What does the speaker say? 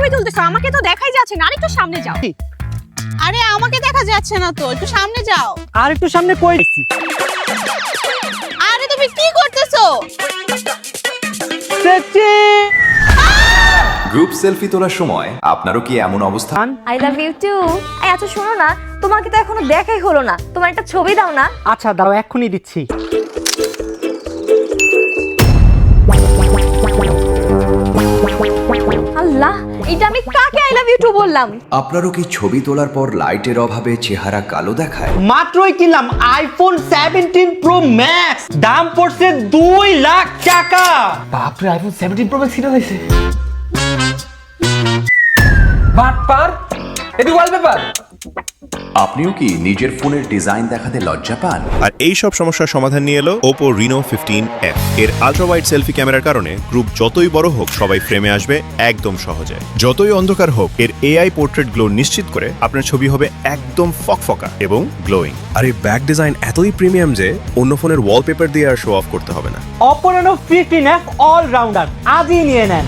ছবি তুলতেছো? আমাকে তো দেখাই যাচ্ছে না, আরেকটু সামনে যাও। আরে আমাকে দেখা যাচ্ছে না তো, একটু সামনে যাও। আর একটু সামনে কই গেছি? আরে তুমি কি করতেছো? গ্রুপ সেলফি তোলার সময় আপনারও কি এমন অবস্থা? I love you too. আচ্ছা শোনো না, তোমাকে তো এখনো দেখাই হলো না, তোমার একটা ছবি দাও না। আচ্ছা দাঁড়াও, এক্ষুনি দিচ্ছি। আল্লাহ, এটা আমি কাকে আই লাভ ইউ টু বললাম? আপনারও কি ছবি তোলার পর লাইটের অভাবে চেহারা কালো দেখায়? মাত্রই কিনলাম আইফোন 17 প্রো ম্যাক্স, দাম পড়ছে 2 লাখ টাকা। বাপরে, আইফোন 17 প্রো ম্যাক্স কিনা হয়েছে। বাটপার, এটি ওয়ালপেপার। আপনিও কি নিজের ফোনের ডিজাইন দেখাতে লজ্জা পান? আর এই সব সমস্যার সমাধান নিয়ে এলো Oppo Reno 15F। এর আলট্রা ওয়াইড সেলফি ক্যামেরার কারণে গ্রুপ যতই বড় হোক সবাই ফ্রেমে আসবে একদম সহজে। যতই অন্ধকার হোক, এর AI পোর্ট্রেট গ্লো নিশ্চিত করে আপনার ছবি হবে একদম ফকফকা এবং গ্লোয়িং। আর এই ব্যাক ডিজাইন এতই প্রিমিয়াম যে অন্য ফোনের ওয়ালপেপার দিয়ে আর শো অফ করতে হবে না। Oppo Reno 15F অলরাউন্ডার, আজই নিয়ে নেন।